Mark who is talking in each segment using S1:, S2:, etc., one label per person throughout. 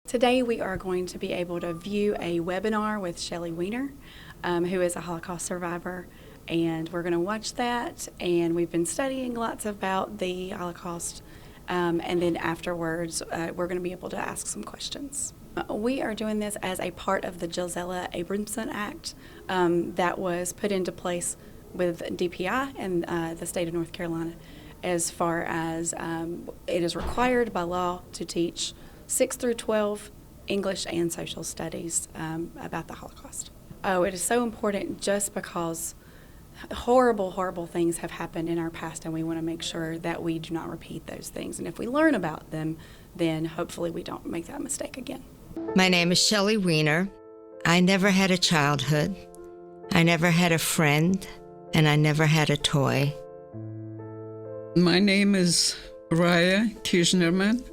S1: Today we are going to be able to view a webinar with Shelly Weiner, who is a Holocaust survivor, and we're going to watch that. And we've been studying lots about the Holocaust, and then afterwards we're going to be able to ask some questions. We are doing this as a part of the Josella-Abramson Act that was put into place with DPI and the state of North Carolina, as far as it is required by law to teach 6 through 12 English and social studies about the Holocaust. Oh, it is so important just because horrible, horrible things have happened in our past, and we want to make sure that we do not repeat those things. And if we learn about them, then hopefully we don't make that mistake again.
S2: My name is Shelly Weiner. I never had a childhood. I never had a friend, and I never had a toy.
S3: My name is Raya Kirchnerman.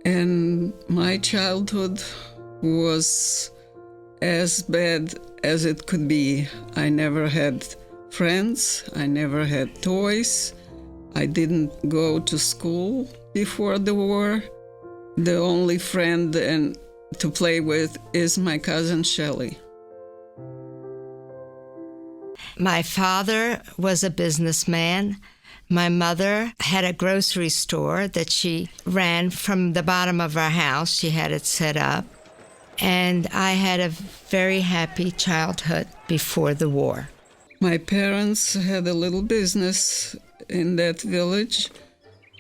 S3: And my childhood was as bad as it could be. I never had friends. I never had toys. I didn't go to school before the war. The only friend to play with is my cousin Shelly.
S2: My father was a businessman. My mother had a grocery store that she ran from the bottom of our house. She had it set up. And I had a very happy childhood before the war.
S3: My parents had a little business in that village.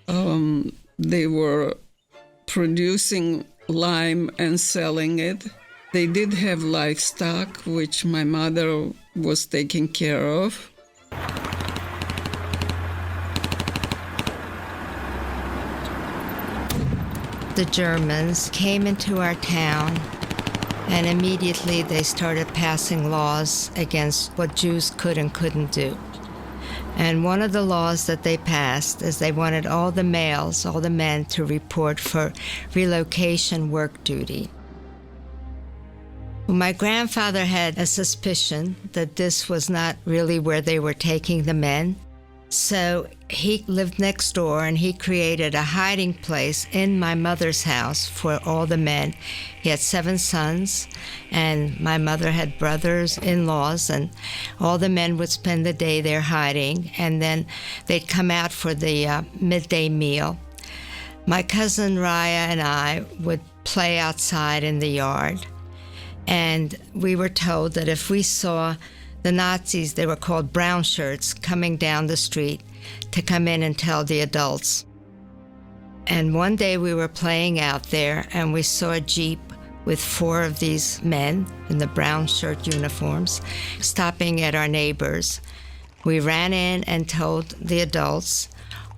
S3: They were producing lime and selling it. They did have livestock, which my mother was taking care of.
S2: The Germans came into our town, and immediately they started passing laws against what Jews could and couldn't do. And one of the laws that they passed is they wanted all the males, all the men, to report for relocation work duty. My grandfather had a suspicion that this was not really where they were taking the men. So he lived next door, and he created a hiding place in my mother's house for all the men. He had 7 sons, and my mother had brothers-in-laws, and all the men would spend the day there hiding, and then they'd come out for the midday meal. My cousin Raya and I would play outside in the yard, and we were told that if we saw the Nazis, they were called brown shirts, coming down the street to come in and tell the adults. And one day we were playing out there, and we saw a Jeep with 4 of these men in the brown shirt uniforms stopping at our neighbors. We ran in and told the adults.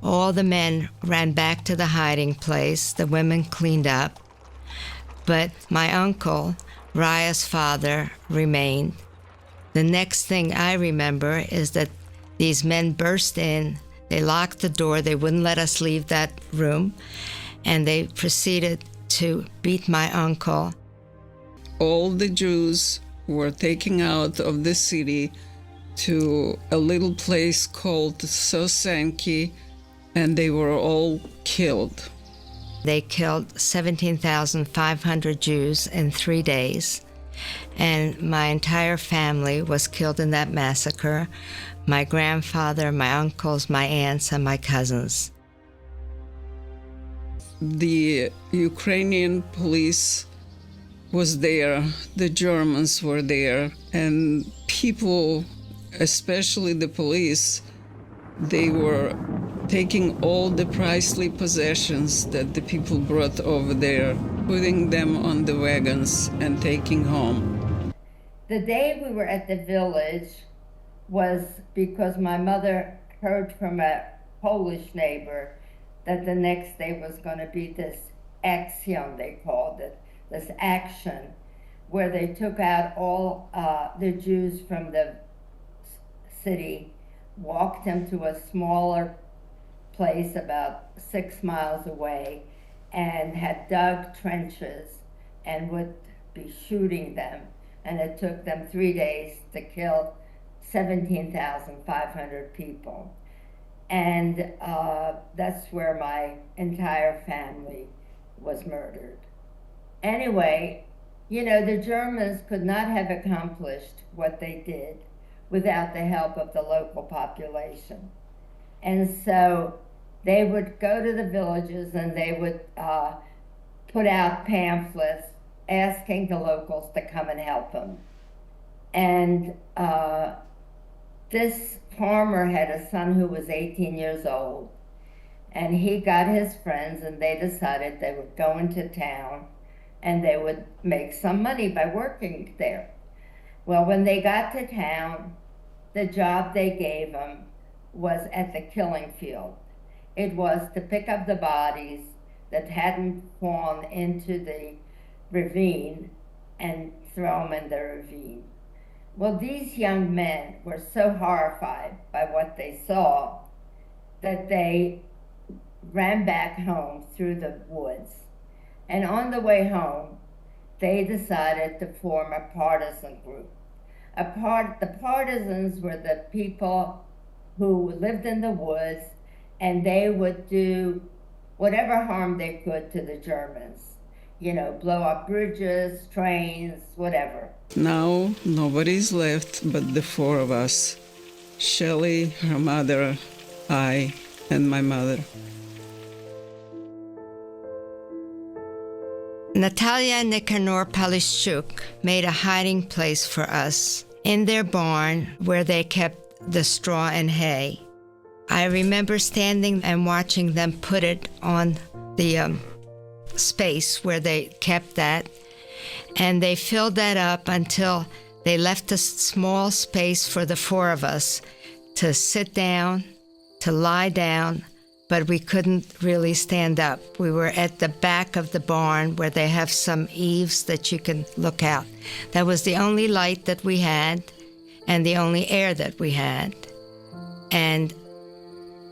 S2: All the men ran back to the hiding place. The women cleaned up. But my uncle, Raya's father, remained. The next thing I remember is that these men burst in, they locked the door, they wouldn't let us leave that room, and they proceeded to beat my uncle.
S3: All the Jews were taken out of the city to a little place called Sosanki, and they were all killed.
S2: They killed 17,500 Jews in 3 days. And my entire family was killed in that massacre. My grandfather, my uncles, my aunts, and my cousins.
S3: The Ukrainian police was there, the Germans were there, and people, especially the police, they were taking all the princely possessions that the people brought over there, putting them on the wagons and taking home.
S4: The day we were at the village was because my mother heard from a Polish neighbor that the next day was going to be this action, they called it, this action, where they took out all the Jews from the city, walked them to a smaller place about 6 miles away, and had dug trenches and would be shooting them. And it took them 3 days to kill 17,500 people. And that's where my entire family was murdered. Anyway, you know, the Germans could not have accomplished what they did without the help of the local population. And so they would go to the villages and they would put out pamphlets asking the locals to come and help them. And this farmer had a son who was 18 years old, and he got his friends and they decided they would go into town and they would make some money by working there. Well, when they got to town, the job they gave them was at the killing field. It was to pick up the bodies that hadn't fallen into the ravine and throw them in the ravine. Well, these young men were so horrified by what they saw that they ran back home through the woods. And on the way home, they decided to form a partisan group. The partisans were the people who lived in the woods, and they would do whatever harm they could to the Germans. You know, blow up bridges, trains, whatever.
S3: Now nobody's left but the four of us. Shelly, her mother, I, and my mother.
S2: Natalia and Nicanor Polishchuk made a hiding place for us in their barn where they kept the straw and hay. I remember standing and watching them put it on the space where they kept that, and they filled that up until they left a small space for the four of us to sit down, to lie down, but we couldn't really stand up. We were at the back of the barn where they have some eaves that you can look out. That was the only light that we had and the only air that we had. And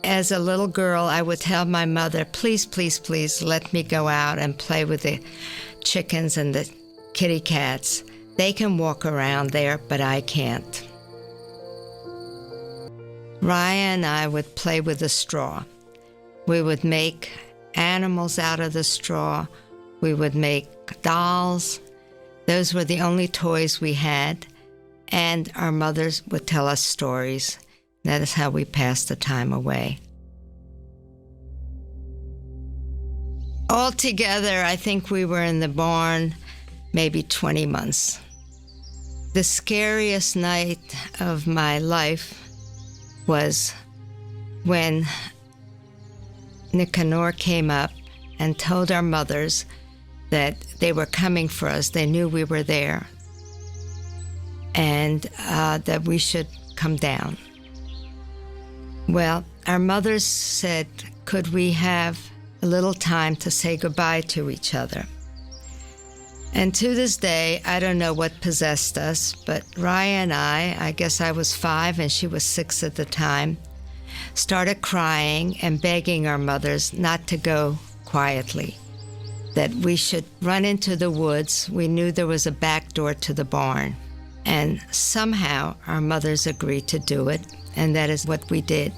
S2: as a little girl, I would tell my mother, please, please, please let me go out and play with the chickens and the kitty cats. They can walk around there, but I can't. Raya and I would play with the straw. We would make animals out of the straw. We would make dolls. Those were the only toys we had. And our mothers would tell us stories. That is how we passed the time away. Altogether, I think we were in the barn maybe 20 months. The scariest night of my life was when Nicanor came up and told our mothers that they were coming for us. They knew we were there, and that we should come down. Well, our mothers said, could we have a little time to say goodbye to each other? And to this day, I don't know what possessed us, but Raya and I guess I was 5 and she was 6 at the time, started crying and begging our mothers not to go quietly, that we should run into the woods. We knew there was a back door to the barn. And somehow our mothers agreed to do it, and that is what we did.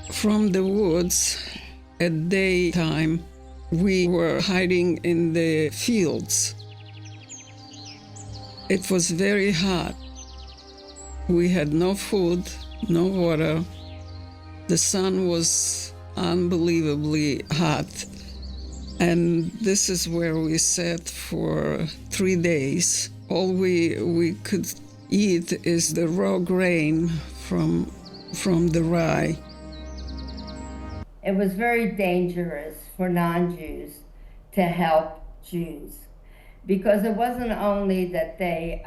S3: From the woods, at daytime, we were hiding in the fields. It was very hot. We had no food, no water. The sun was unbelievably hot. And this is where we sat for 3 days. All we could eat is the raw grain from the rye.
S4: It was very dangerous for non-Jews to help Jews, because it wasn't only that they,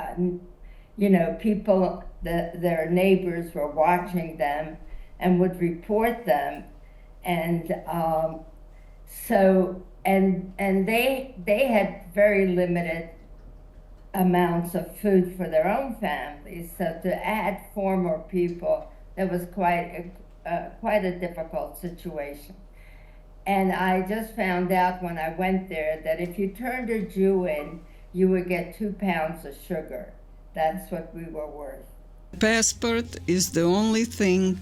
S4: people, their neighbors were watching them and would report them, and they had very limited amounts of food for their own families. So to add 4 more people, that was quite a difficult situation. And I just found out when I went there that if you turned a Jew in, you would get 2 pounds of sugar. That's what we were worth.
S3: Passport is the only thing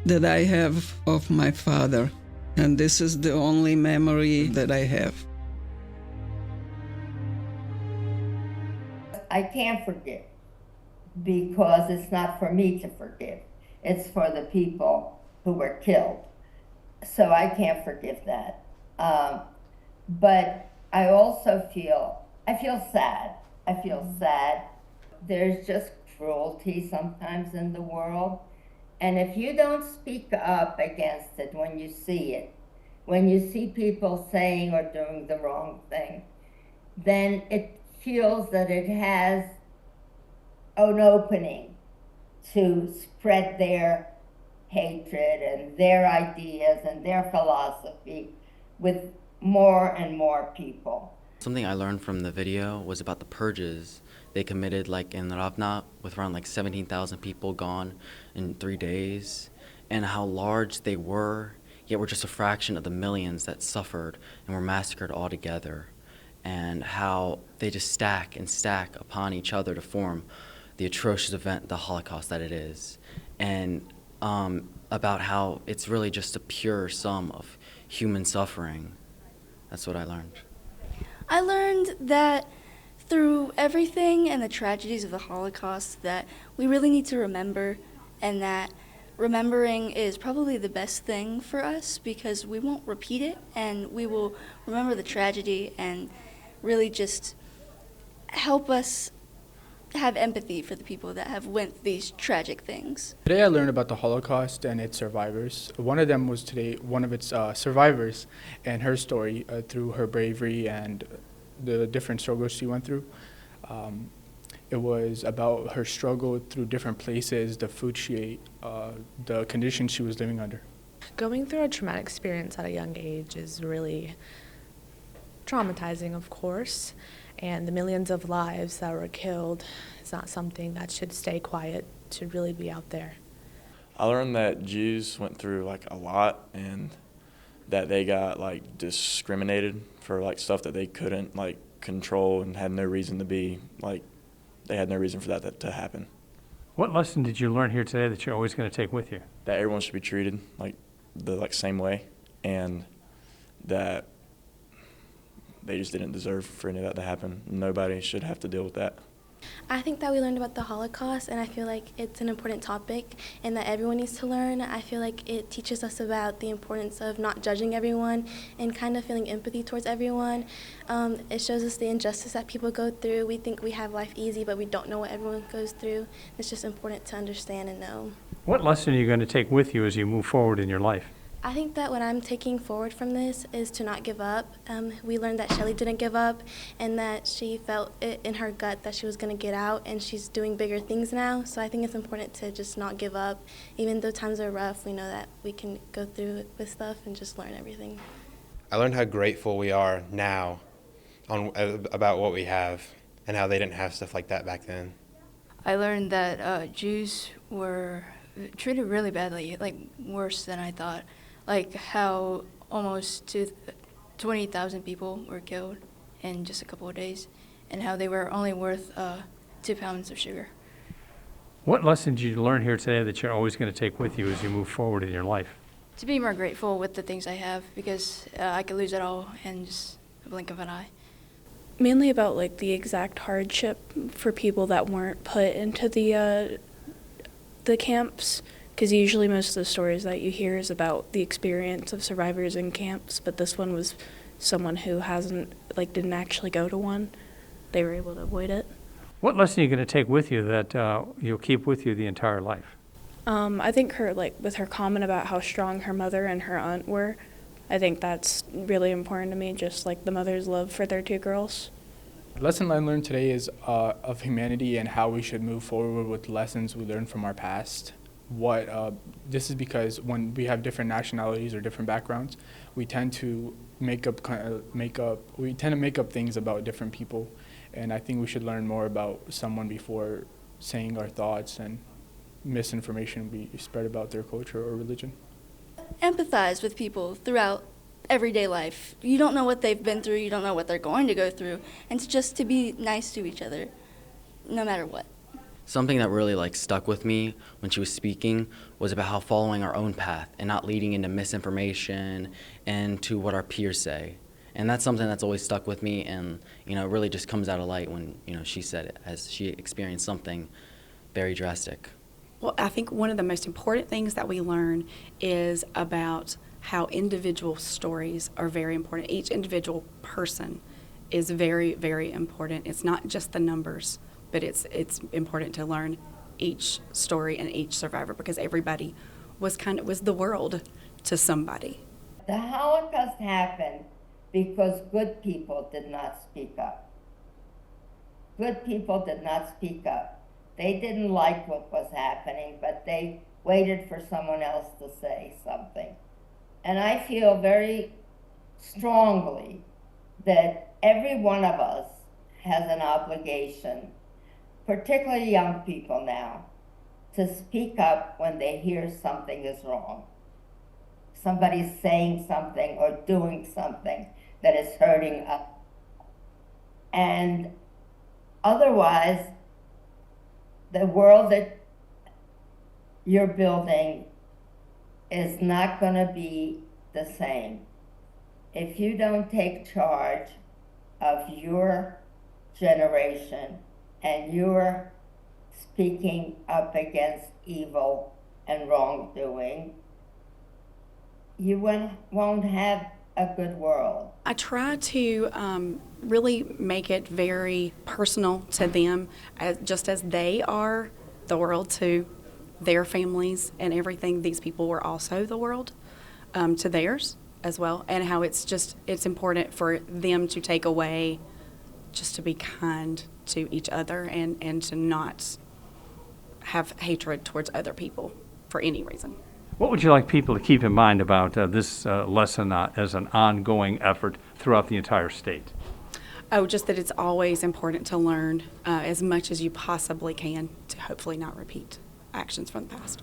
S3: that I have of my father, and this is the only memory that I have.
S4: I can't forgive because it's not for me to forgive. It's for the people who were killed. So I can't forgive that. But I also I feel sad. I feel sad. There's just cruelty sometimes in the world. And if you don't speak up against it when you see it, when you see people saying or doing the wrong thing, then it feels that it has an opening to spread their hatred and their ideas and their philosophy with more and more people.
S5: Something I learned from the video was about the purges they committed like in Ravna with around like 17,000 people gone in 3 days, and how large they were, yet were just a fraction of the millions that suffered and were massacred altogether, and how they just stack and stack upon each other to form the atrocious event, the Holocaust that it is, and about how it's really just a pure sum of human suffering. That's what I learned.
S6: I learned that through everything and the tragedies of the Holocaust that we really need to remember, and that remembering is probably the best thing for us because we won't repeat it and we will remember the tragedy and really just help us have empathy for the people that have went these tragic things.
S7: Today I learned about the Holocaust and its survivors. One of them was today one of its survivors and her story through her bravery and the different struggles she went through. It was about her struggle through different places, the food she ate, the conditions she was living under.
S8: Going through a traumatic experience at a young age is really traumatizing, of course, and the millions of lives that were killed is not something that should stay quiet, should really be out there.
S9: I learned that Jews went through like a lot and that they got like discriminated for like stuff that they couldn't like control and had no reason to be, like they had no reason for that to happen.
S10: What lesson did you learn here today that you're always going to take with you?
S9: That everyone should be treated like the same way, and that they just didn't deserve for any of that to happen. Nobody should have to deal with that.
S11: I think that we learned about the Holocaust, and I feel like it's an important topic and that everyone needs to learn. I feel like it teaches us about the importance of not judging everyone and kind of feeling empathy towards everyone. It shows us the injustice that people go through. We think we have life easy, but we don't know what everyone goes through. It's just important to understand and know.
S10: What lesson are you going to take with you as you move forward in your life?
S11: I think that what I'm taking forward from this is to not give up. We learned that Shelly didn't give up and that she felt it in her gut that she was going to get out, and she's doing bigger things now. So I think it's important to just not give up. Even though times are rough, we know that we can go through it with stuff and just learn everything.
S12: I learned how grateful we are now about what we have and how they didn't have stuff like that back then.
S13: I learned that Jews were treated really badly, like worse than I thought. Like how almost 20,000 people were killed in just a couple of days, and how they were only worth 2 pounds of sugar.
S10: What lesson did you learn here today that you're always going to take with you as you move forward in your life?
S13: To be more grateful with the things I have, because I could lose it all in just a blink of an eye.
S14: Mainly about like the exact hardship for people that weren't put into the camps. Because usually most of the stories that you hear is about the experience of survivors in camps, but this one was someone who didn't actually go to one. They were able to avoid it.
S10: What lesson are you going to take with you that you'll keep with you the entire life?
S14: I think with her comment about how strong her mother and her aunt were, I think that's really important to me, just like the mother's love for their 2 girls.
S7: The lesson I learned today is of humanity and how we should move forward with lessons we learned from our past. This is because when we have different nationalities or different backgrounds, we tend to make up things about different people, and I think we should learn more about someone before saying our thoughts and misinformation we spread about their culture or religion.
S6: Empathize with people throughout everyday life. You don't know what they've been through, you don't know what they're going to go through, and just to be nice to each other, no matter what.
S5: Something that really stuck with me when she was speaking was about how following our own path and not leading into misinformation and to what our peers say, And that's something that's always stuck with me, and, you know, it really just comes out of light when, you know, she said it, as she experienced something very drastic.
S1: Well, I think one of the most important things that we learn is about how individual stories are very important. Each individual person is very, very important. It's not just the numbers, but it's important to learn each story and each survivor, because everybody was the world to somebody.
S4: The Holocaust happened because good people did not speak up. Good people did not speak up. They didn't like what was happening, but they waited for someone else to say something. And I feel very strongly that every one of us has an obligation, particularly young people now, to speak up when they hear something is wrong. Somebody's saying something or doing something that is hurting us. And otherwise, the world that you're building is not going to be the same. If you don't take charge of your generation and you're speaking up against evil and wrongdoing, you won't have a good world.
S1: I try to really make it very personal to them, just as they are the world to their families and everything. These people were also the world to theirs as well, and how it's important for them to take away, just to be kind to each other and to not have hatred towards other people for any reason.
S10: What would you like people to keep in mind about this lesson as an ongoing effort throughout the entire state?
S1: Oh, just that it's always important to learn as much as you possibly can to hopefully not repeat actions from the past.